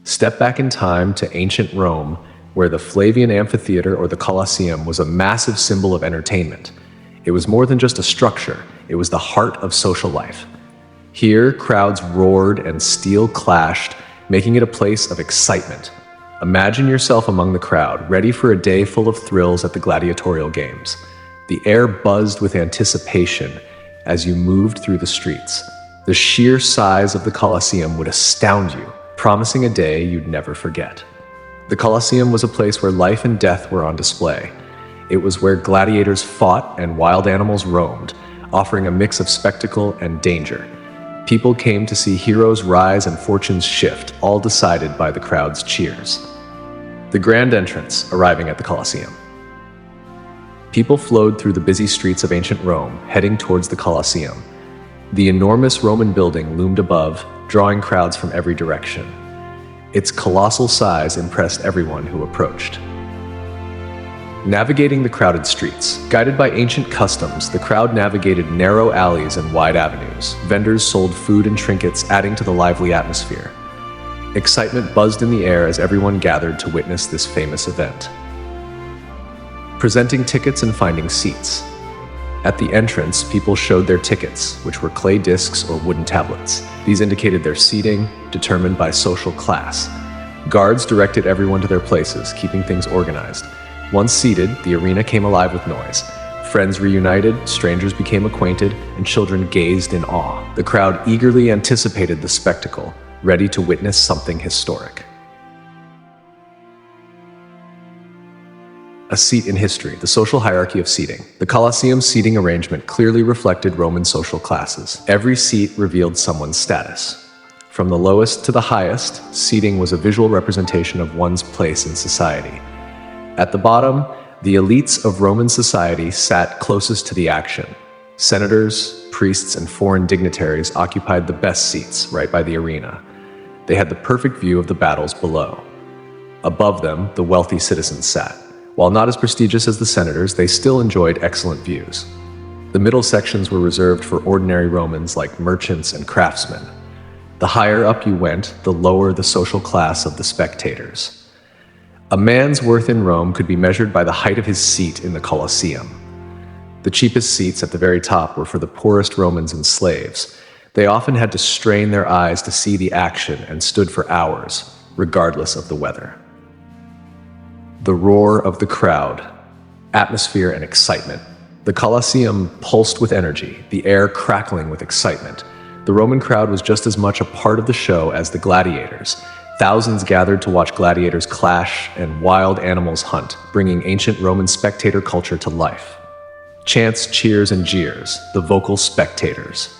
Step back in time to ancient Rome, where the Flavian Amphitheater or the Colosseum was a massive symbol of entertainment. It was more than just a structure, it was the heart of social life. Here, crowds roared and steel clashed, making it a place of excitement. Imagine yourself among the crowd, ready for a day full of thrills at the gladiatorial games. The air buzzed with anticipation as you moved through the streets. The sheer size of the Colosseum would astound you, promising a day you'd never forget. The Colosseum was a place where life and death were on display. It was where gladiators fought and wild animals roamed, offering a mix of spectacle and danger. People came to see heroes rise and fortunes shift, all decided by the crowd's cheers. The grand entrance, arriving at the Colosseum. People flowed through the busy streets of ancient Rome, heading towards the Colosseum. The enormous Roman building loomed above, drawing crowds from every direction. Its colossal size impressed everyone who approached. Navigating the crowded streets. Guided by ancient customs, the crowd navigated narrow alleys and wide avenues. Vendors sold food and trinkets, adding to the lively atmosphere. Excitement buzzed in the air as everyone gathered to witness this famous event. Presenting tickets and finding seats. At the entrance, people showed their tickets, which were clay discs or wooden tablets. These indicated their seating, determined by social class. Guards directed everyone to their places, keeping things organized. Once seated, the arena came alive with noise. Friends reunited, strangers became acquainted, and children gazed in awe. The crowd eagerly anticipated the spectacle, ready to witness something historic. A seat in history, the social hierarchy of seating. The Colosseum's seating arrangement clearly reflected Roman social classes. Every seat revealed someone's status. From the lowest to the highest, seating was a visual representation of one's place in society. At the bottom, the elites of Roman society sat closest to the action. Senators, priests, and foreign dignitaries occupied the best seats right by the arena. They had the perfect view of the battles below. Above them, the wealthy citizens sat. While not as prestigious as the senators, they still enjoyed excellent views. The middle sections were reserved for ordinary Romans like merchants and craftsmen. The higher up you went, the lower the social class of the spectators. A man's worth in Rome could be measured by the height of his seat in the Colosseum. The cheapest seats at the very top were for the poorest Romans and slaves. They often had to strain their eyes to see the action and stood for hours, regardless of the weather. The roar of the crowd, atmosphere and excitement. The Colosseum pulsed with energy, the air crackling with excitement. The Roman crowd was just as much a part of the show as the gladiators. Thousands gathered to watch gladiators clash and wild animals hunt, bringing ancient Roman spectator culture to life. Chants, cheers, and jeers, the vocal spectators.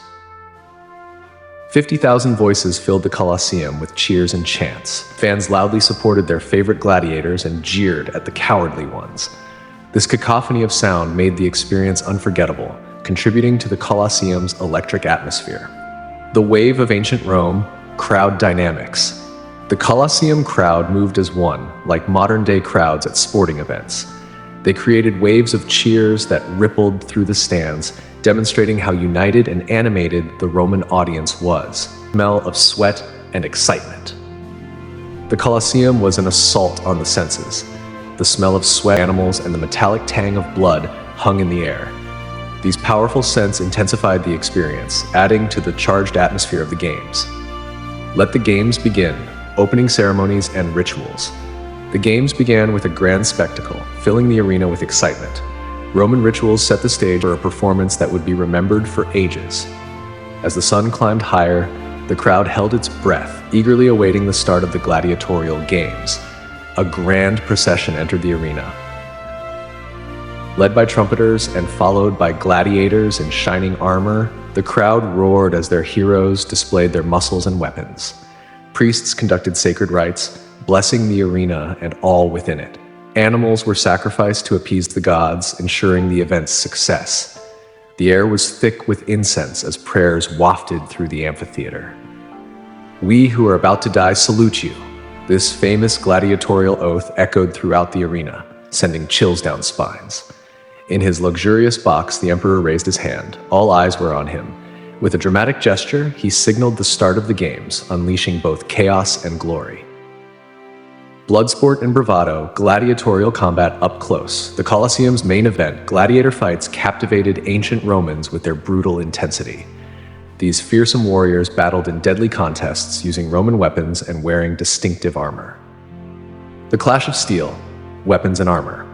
50,000 voices filled the Colosseum with cheers and chants. Fans loudly supported their favorite gladiators and jeered at the cowardly ones. This cacophony of sound made the experience unforgettable, contributing to the Colosseum's electric atmosphere. The wave of ancient Rome, crowd dynamics. The Colosseum crowd moved as one, like modern-day crowds at sporting events. They created waves of cheers that rippled through the stands, demonstrating how united and animated the Roman audience was. Smell of sweat and excitement. The Colosseum was an assault on the senses. The smell of sweat, animals, and the metallic tang of blood hung in the air. These powerful scents intensified the experience, adding to the charged atmosphere of the games. Let the games begin. Opening ceremonies and rituals. The games began with a grand spectacle, filling the arena with excitement. Roman rituals set the stage for a performance that would be remembered for ages. As the sun climbed higher, the crowd held its breath, eagerly awaiting the start of the gladiatorial games. A grand procession entered the arena. Led by trumpeters and followed by gladiators in shining armor, the crowd roared as their heroes displayed their muscles and weapons. Priests conducted sacred rites, blessing the arena and all within it. Animals were sacrificed to appease the gods, ensuring the event's success. The air was thick with incense as prayers wafted through the amphitheater. "We who are about to die salute you." This famous gladiatorial oath echoed throughout the arena, sending chills down spines. In his luxurious box, the emperor raised his hand. All eyes were on him. With a dramatic gesture, he signaled the start of the games, unleashing both chaos and glory. Bloodsport and bravado, gladiatorial combat up close. The Colosseum's main event, gladiator fights, captivated ancient Romans with their brutal intensity. These fearsome warriors battled in deadly contests using Roman weapons and wearing distinctive armor. The clash of steel, weapons and armor.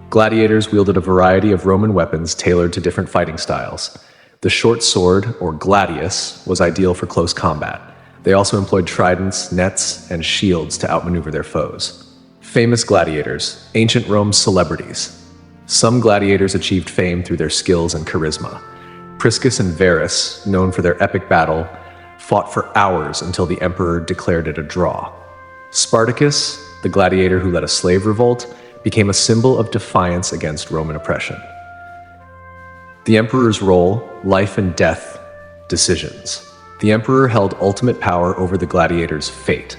Gladiators wielded a variety of Roman weapons tailored to different fighting styles. The short sword, or gladius, was ideal for close combat. They also employed tridents, nets, and shields to outmaneuver their foes. Famous gladiators, ancient Rome's celebrities. Some gladiators achieved fame through their skills and charisma. Priscus and Verus, known for their epic battle, fought for hours until the emperor declared it a draw. Spartacus, the gladiator who led a slave revolt, became a symbol of defiance against Roman oppression. The emperor's role, life and death, decisions. The emperor held ultimate power over the gladiator's fate.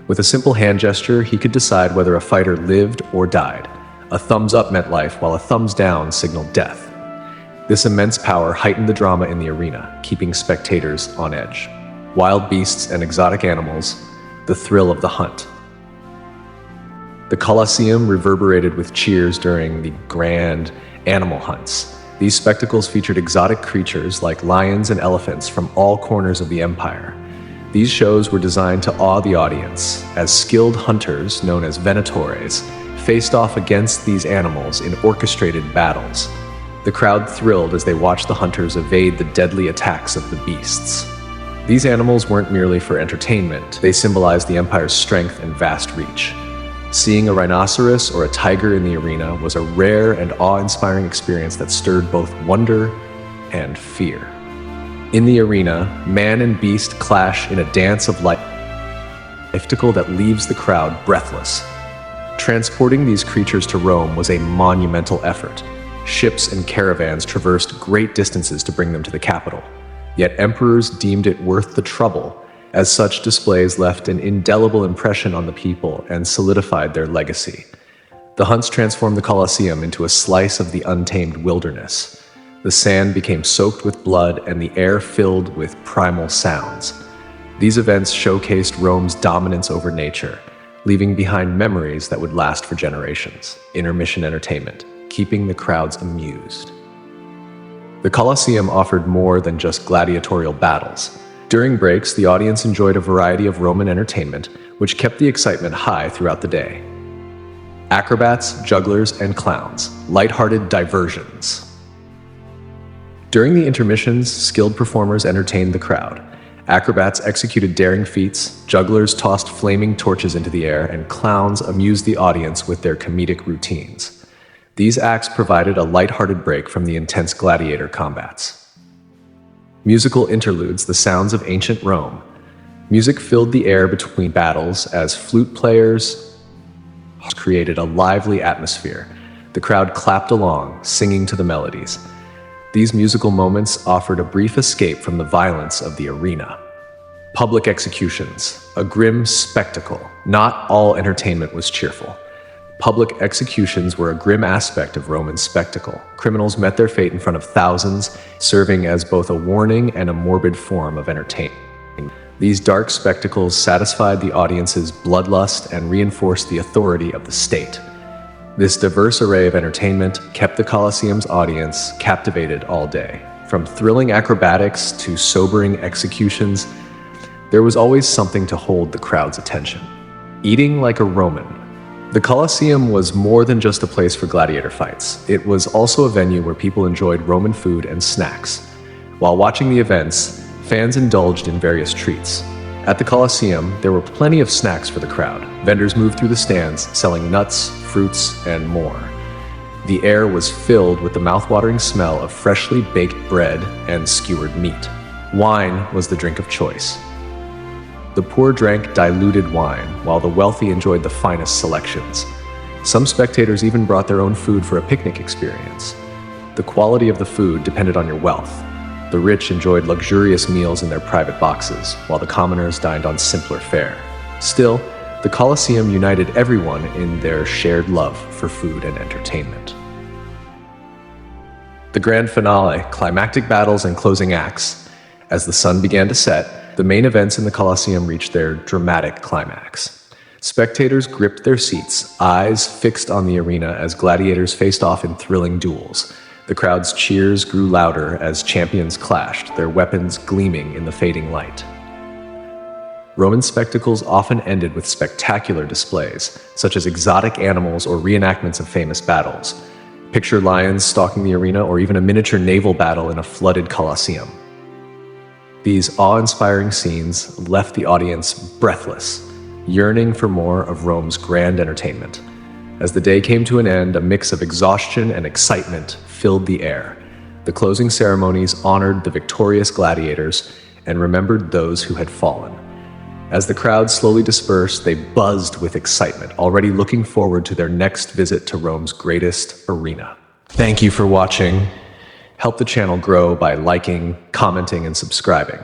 With a simple hand gesture, he could decide whether a fighter lived or died. A thumbs up meant life, while a thumbs down signaled death. This immense power heightened the drama in the arena, keeping spectators on edge. Wild beasts and exotic animals, the thrill of the hunt. The Colosseum reverberated with cheers during the grand animal hunts. These spectacles featured exotic creatures like lions and elephants from all corners of the empire. These shows were designed to awe the audience, as skilled hunters, known as venatores, faced off against these animals in orchestrated battles. The crowd thrilled as they watched the hunters evade the deadly attacks of the beasts. These animals weren't merely for entertainment, they symbolized the empire's strength and vast reach. Seeing a rhinoceros or a tiger in the arena was a rare and awe-inspiring experience that stirred both wonder and fear. In the arena, man and beast clash in a dance of life, a spectacle that leaves the crowd breathless. Transporting these creatures to Rome was a monumental effort. Ships and caravans traversed great distances to bring them to the capital. Yet emperors deemed it worth the trouble, as such displays left an indelible impression on the people and solidified their legacy. The hunts transformed the Colosseum into a slice of the untamed wilderness. The sand became soaked with blood and the air filled with primal sounds. These events showcased Rome's dominance over nature, leaving behind memories that would last for generations. Intermission entertainment, keeping the crowds amused. The Colosseum offered more than just gladiatorial battles. During breaks, the audience enjoyed a variety of Roman entertainment, which kept the excitement high throughout the day. Acrobats, jugglers, and clowns, lighthearted diversions. During the intermissions, skilled performers entertained the crowd. Acrobats executed daring feats, jugglers tossed flaming torches into the air, and clowns amused the audience with their comedic routines. These acts provided a lighthearted break from the intense gladiator combats. Musical interludes, the sounds of ancient Rome. Music filled the air between battles as flute players created a lively atmosphere. The crowd clapped along, singing to the melodies. These musical moments offered a brief escape from the violence of the arena. Public executions, a grim spectacle. Not all entertainment was cheerful. Public executions were a grim aspect of Roman spectacle. Criminals met their fate in front of thousands, serving as both a warning and a morbid form of entertainment. These dark spectacles satisfied the audience's bloodlust and reinforced the authority of the state. This diverse array of entertainment kept the Colosseum's audience captivated all day. From thrilling acrobatics to sobering executions, there was always something to hold the crowd's attention. Eating like a Roman. The Colosseum was more than just a place for gladiator fights. It was also a venue where people enjoyed Roman food and snacks. While watching the events, fans indulged in various treats. At the Colosseum, there were plenty of snacks for the crowd. Vendors moved through the stands, selling nuts, fruits, and more. The air was filled with the mouthwatering smell of freshly baked bread and skewered meat. Wine was the drink of choice. The poor drank diluted wine, while the wealthy enjoyed the finest selections. Some spectators even brought their own food for a picnic experience. The quality of the food depended on your wealth. The rich enjoyed luxurious meals in their private boxes, while the commoners dined on simpler fare. Still, the Colosseum united everyone in their shared love for food and entertainment. The grand finale, climactic battles and closing acts. As the sun began to set, the main events in the Colosseum reached their dramatic climax. Spectators gripped their seats, eyes fixed on the arena as gladiators faced off in thrilling duels. The crowd's cheers grew louder as champions clashed, their weapons gleaming in the fading light. Roman spectacles often ended with spectacular displays, such as exotic animals or reenactments of famous battles. Picture lions stalking the arena or even a miniature naval battle in a flooded Colosseum. These awe-inspiring scenes left the audience breathless, yearning for more of Rome's grand entertainment. As the day came to an end, a mix of exhaustion and excitement filled the air. The closing ceremonies honored the victorious gladiators and remembered those who had fallen. As the crowd slowly dispersed, they buzzed with excitement, already looking forward to their next visit to Rome's greatest arena. Thank you for watching. Help the channel grow by liking, commenting, and subscribing.